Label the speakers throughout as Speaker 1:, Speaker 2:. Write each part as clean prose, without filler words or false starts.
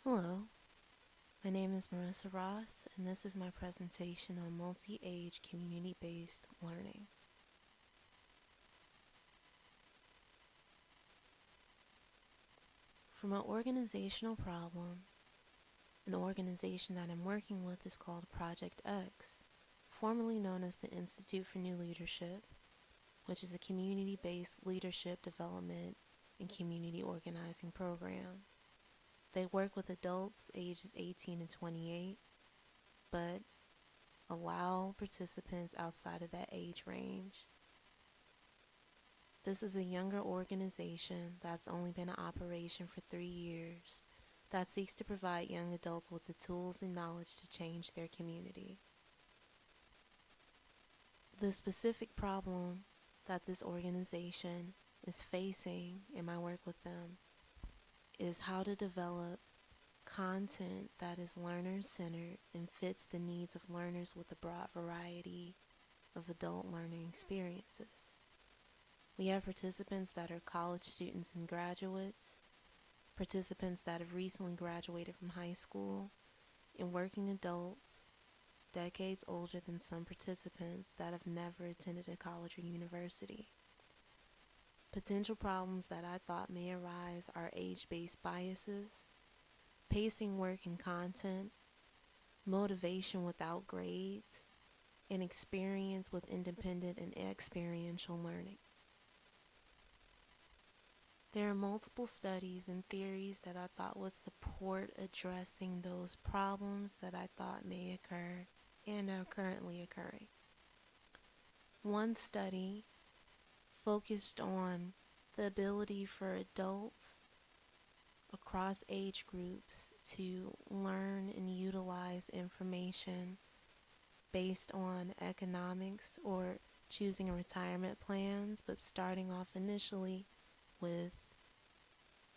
Speaker 1: Hello, my name is Marissa Ross, and this is my presentation on multi-age community-based learning. From an organizational problem, an organization that I'm working with is called Project X, formerly known as the Institute for New Leadership, which is a community-based leadership development and community organizing program. They work with adults ages 18 and 28, but allow participants outside of that age range. This is a younger organization that's only been in operation for 3 years that seeks to provide young adults with the tools and knowledge to change their community. The specific problem that this organization is facing in my work with them is how to develop content that is learner-centered and fits the needs of learners with a broad variety of adult learning experiences. We have participants that are college students and graduates, participants that have recently graduated from high school, and working adults, decades older than some participants that have never attended a college or university. Potential problems that I thought may arise are age-based biases, pacing work and content, motivation without grades, and experience with independent and experiential learning. There are multiple studies and theories that I thought would support addressing those problems that I thought may occur and are currently occurring. One study focused on the ability for adults across age groups to learn and utilize information based on economics or choosing retirement plans, but starting off initially with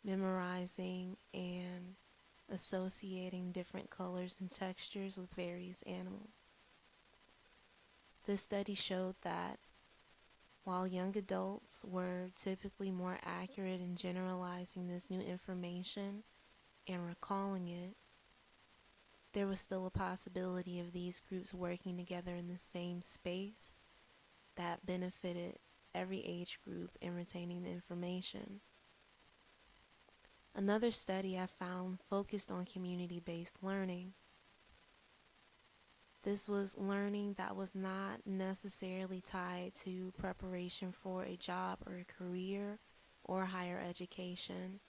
Speaker 1: memorizing and associating different colors and textures with various animals. This study showed that while young adults were typically more accurate in generalizing this new information and recalling it, there was still a possibility of these groups working together in the same space that benefited every age group in retaining the information. Another study I found focused on community-based learning. This was learning that was not necessarily tied to preparation for a job or a career or higher education.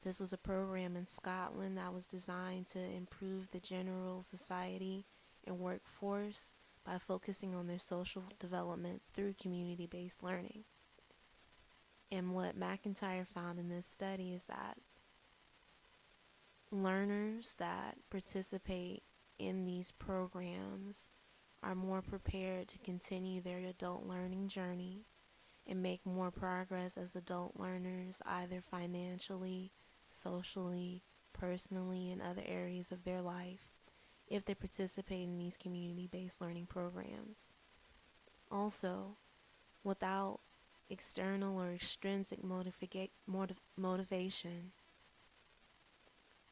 Speaker 1: This was a program in Scotland that was designed to improve the general society and workforce by focusing on their social development through community-based learning. And what McIntyre found in this study is that learners that participate in these programs are more prepared to continue their adult learning journey and make more progress as adult learners, either financially, socially, personally, and other areas of their life, if they participate in these community-based learning programs. Also, without external or extrinsic motivation,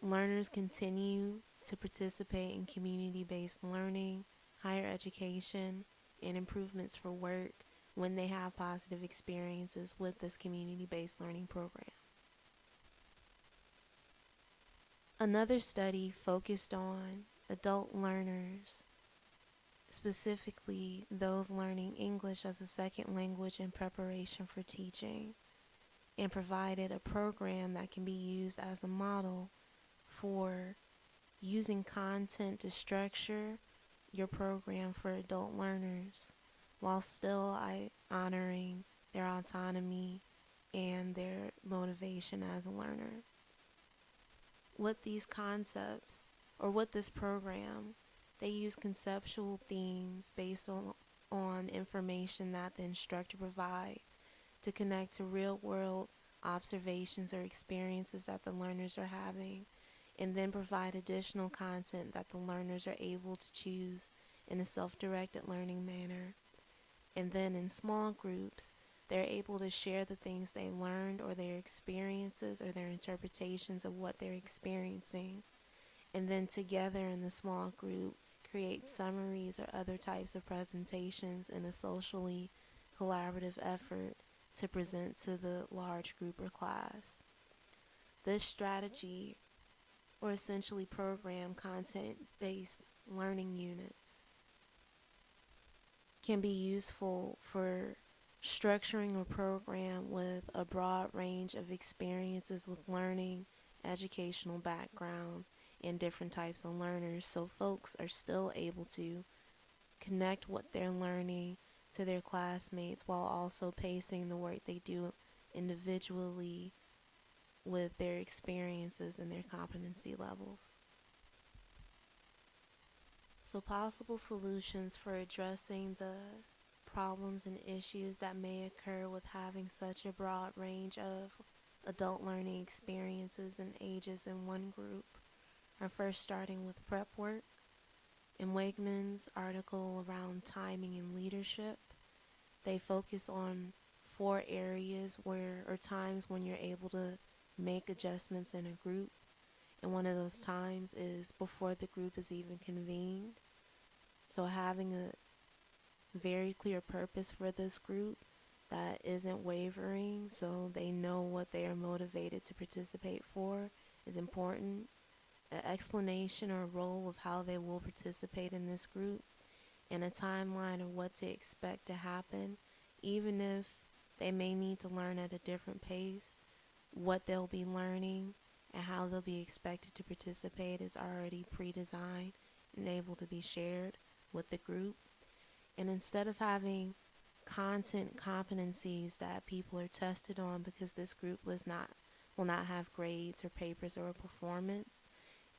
Speaker 1: learners continue to participate in community-based learning, higher education, and improvements for work when they have positive experiences with this community-based learning program. Another study focused on adult learners, specifically those learning English as a second language in preparation for teaching, and provided a program that can be used as a model for using content to structure your program for adult learners while still honoring their autonomy and their motivation as a learner. With these concepts, or with this program, they use conceptual themes based on information that the instructor provides to connect to real-world observations or experiences that the learners are having, and then provide additional content that the learners are able to choose in a self-directed learning manner. And then in small groups, They're able to share the things they learned or their experiences or their interpretations of what they're experiencing. And then together in the small group, create summaries or other types of presentations in a socially collaborative effort to present to the large group or class. This strategy, or essentially program content-based learning units, can be useful for structuring a program with a broad range of experiences with learning, educational backgrounds, and different types of learners, so folks are still able to connect what they're learning to their classmates while also pacing the work they do individually with their experiences and their competency levels. So possible solutions for addressing the problems and issues that may occur with having such a broad range of adult learning experiences and ages in one group are first starting with prep work. In Wegman's article around timing and leadership, they focus on 4 areas or times when you're able to make adjustments in a group. And one of those times is before the group is even convened. So having a very clear purpose for this group that isn't wavering, so they know what they are motivated to participate for, is important. An explanation or role of how they will participate in this group, and a timeline of what to expect to happen, even if they may need to learn at a different pace. What they'll be learning and how they'll be expected to participate is already pre-designed and able to be shared with the group. And instead of having content competencies that people are tested on because this group will not have grades or papers or a performance,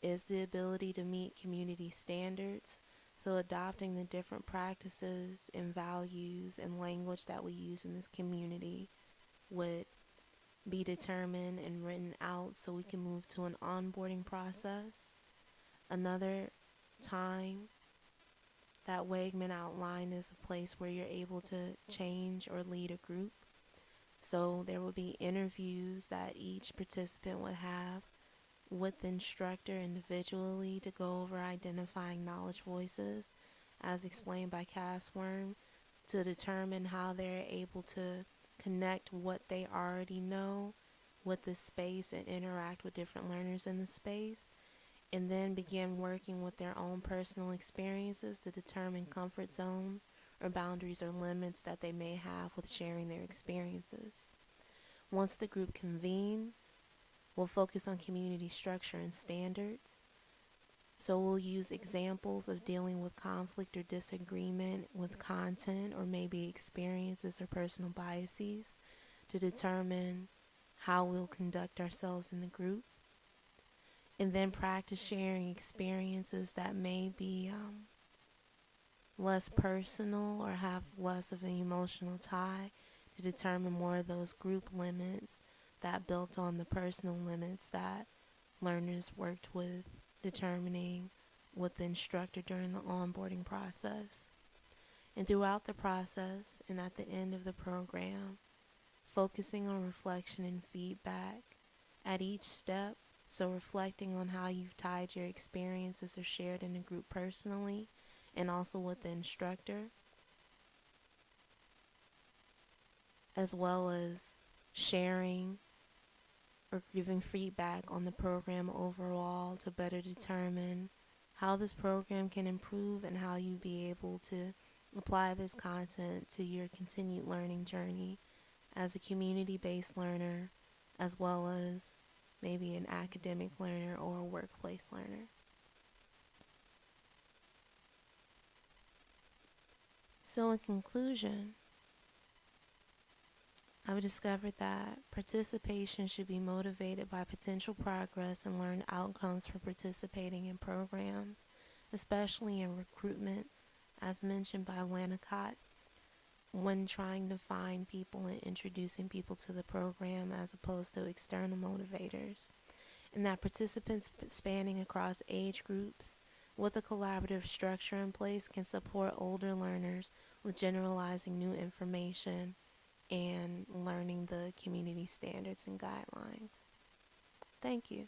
Speaker 1: is the ability to meet community standards. So adopting the different practices and values and language that we use in this community would be determined and written out so we can move to an onboarding process. Another time that Wegman outlined is a place where you're able to change or lead a group. So there will be interviews that each participant would have with the instructor individually to go over identifying knowledge voices, as explained by Cassworm, to determine how they're able to connect what they already know with the space and interact with different learners in the space, and then begin working with their own personal experiences to determine comfort zones or boundaries or limits that they may have with sharing their experiences. Once the group convenes, we'll focus on community structure and standards. So we'll use examples of dealing with conflict or disagreement with content or maybe experiences or personal biases to determine how we'll conduct ourselves in the group. And then practice sharing experiences that may be less personal or have less of an emotional tie to determine more of those group limits that built on the personal limits that learners worked with determining with the instructor during the onboarding process. And throughout the process and at the end of the program, focusing on reflection and feedback at each step. So reflecting on how you've tied your experiences or shared in a group personally and also with the instructor, as well as sharing or giving feedback on the program overall to better determine how this program can improve and how you be able to apply this content to your continued learning journey as a community-based learner, as well as maybe an academic learner or a workplace learner. So in conclusion, I've discovered that participation should be motivated by potential progress and learned outcomes for participating in programs, especially in recruitment, as mentioned by Winnicott, when trying to find people and introducing people to the program as opposed to external motivators. And that participants spanning across age groups with a collaborative structure in place can support older learners with generalizing new information and learning the community standards and guidelines. Thank you.